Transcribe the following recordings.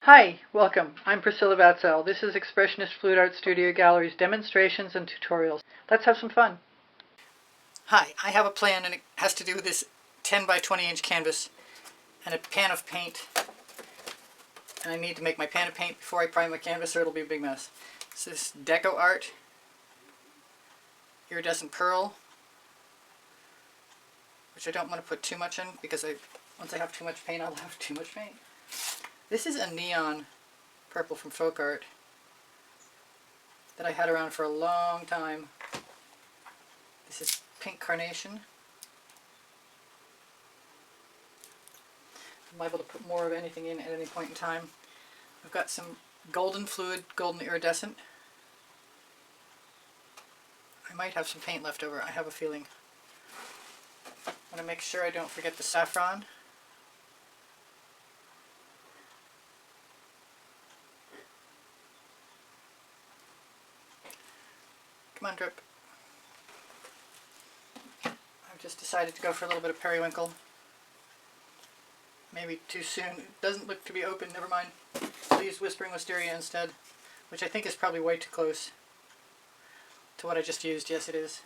Hi, welcome. I'm Priscilla Batzell. This is Expressionist Fluid Art Studio Gallery's demonstrations and tutorials. Let's have some fun. Hi, I have a plan and it has to do with this 10 by 20 inch canvas and a pan of paint. And I need to make my pan of paint before I prime my canvas or it'll be a big mess. So this Deco Art Iridescent Pearl, which I don't want to put too much in because once I have too much paint, I'll have too much paint. This is a neon purple from Folk Art that I had around for a long time. This is Pink Carnation. I'm able to put more of anything in at any point in time. I've got some golden fluid, golden iridescent. I might have some paint left over, I have a feeling. I want to make sure I don't forget the saffron. Come on, drip. I've just decided to go for a little bit of periwinkle. Maybe too soon. It doesn't look to be open, never mind. I'll use Whispering Wisteria instead, which I think is probably way too close to what I just used. Yes, it is.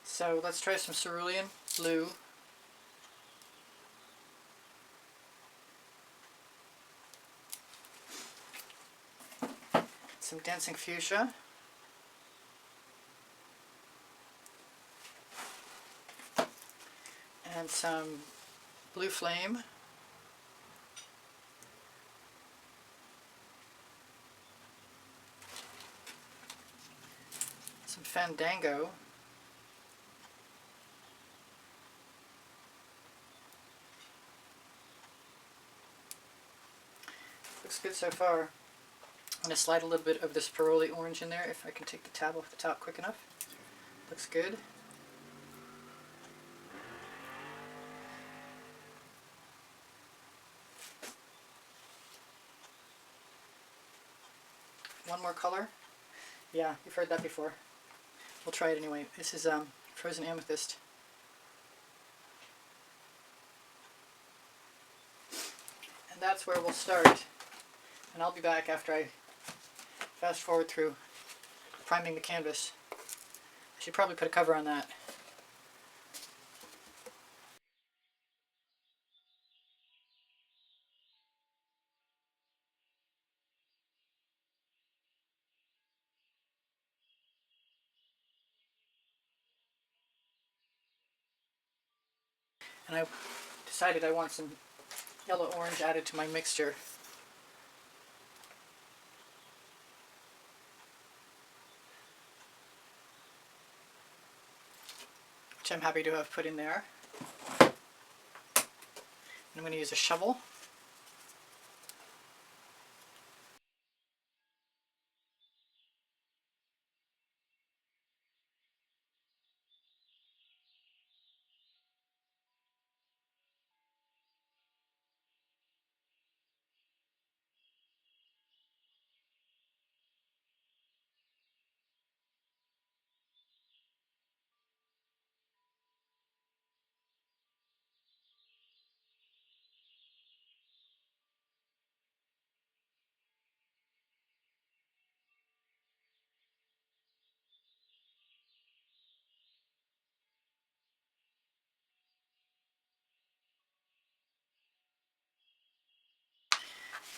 So let's try some cerulean blue. Some dancing fuchsia. And some blue flame. Some fandango. Looks good so far. I'm going to slide a little bit of this Paroli orange in there if I can take the tab off the top quick enough. Looks good. One more color. Yeah, you've heard that before. We'll try it anyway. This is Frozen Amethyst. And that's where we'll start. And I'll be back after I fast forward through priming the canvas. I should probably put a cover on that. And I decided I want some yellow-orange added to my mixture. Which I'm happy to have put in there. And I'm going to use a shovel.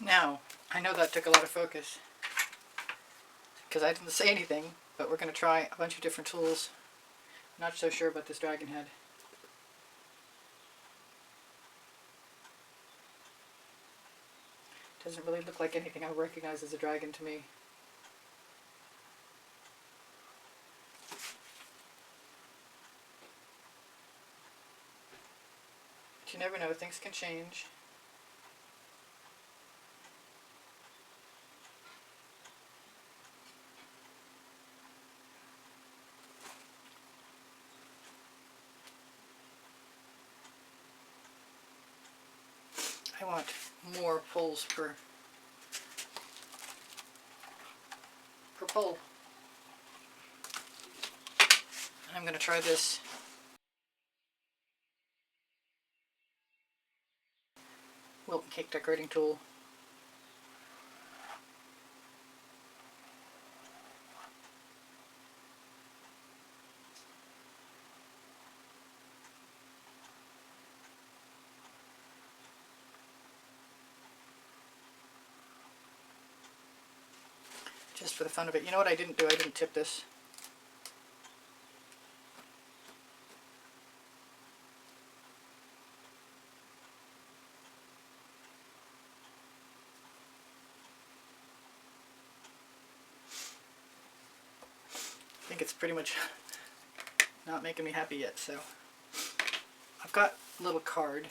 Now, I know that took a lot of focus because I didn't say anything, but we're going to try a bunch of different tools. I'm not so sure about this dragon head. Doesn't really look like anything I recognize as a dragon to me. But you never know, things can change. I want more pulls per pull. I'm going to try this quilt and cake decorating tool. Just for the fun of it. You know what I didn't do? I didn't tip this. I think it's pretty much not making me happy yet, so I've got a little card.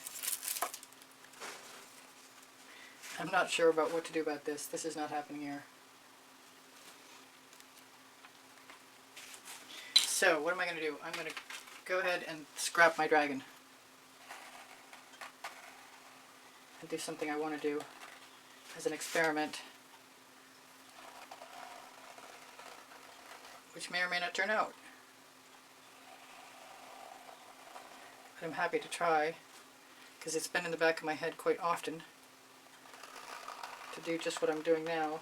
I'm not sure about what to do about this. This is not happening here. So what am I going to do? I'm going to go ahead and scrap my dragon and do something I want to do as an experiment, which may or may not turn out. But I'm happy to try, because it's been in the back of my head quite often to do just what I'm doing now.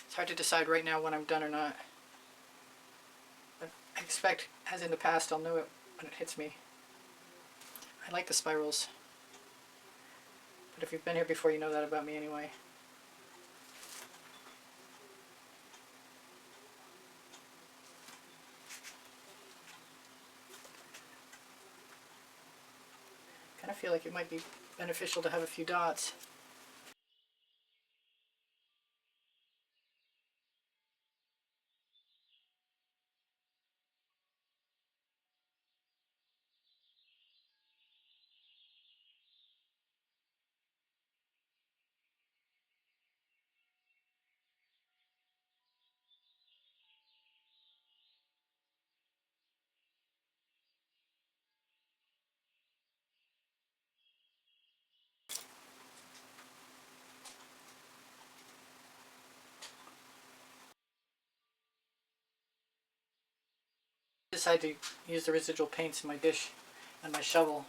It's hard to decide right now when I'm done or not. But I expect, as in the past, I'll know it when it hits me. I like the spirals. But if you've been here before, you know that about me anyway. I kind of feel like it might be beneficial to have a few dots. I decided to use the residual paints in my dish and my shovel,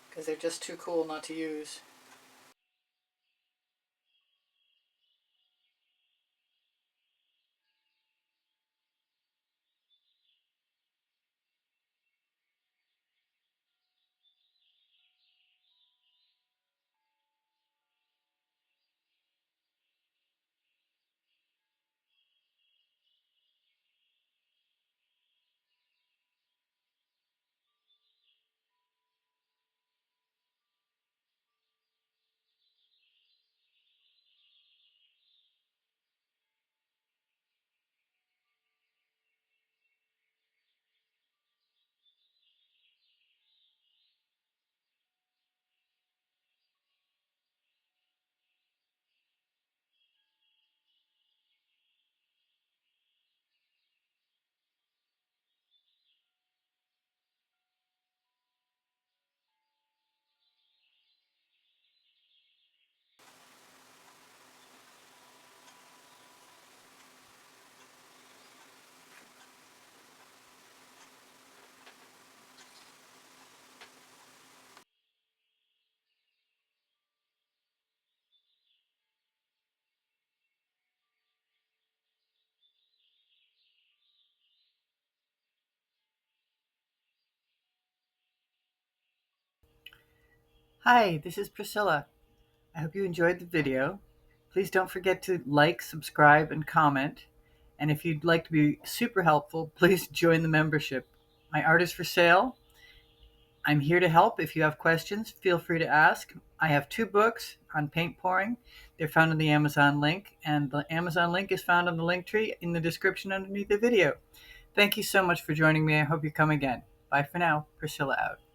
because they're just too cool not to use. Hi, this is Priscilla. I hope you enjoyed the video. Please don't forget to like, subscribe, and comment. And if you'd like to be super helpful, please join the membership. My art is for sale. I'm here to help. If you have questions, feel free to ask. I have 2 books on paint pouring. They're found in the Amazon link, and the Amazon link is found on the link tree in the description underneath the video. Thank you so much for joining me. I hope you come again. Bye for now. Priscilla out.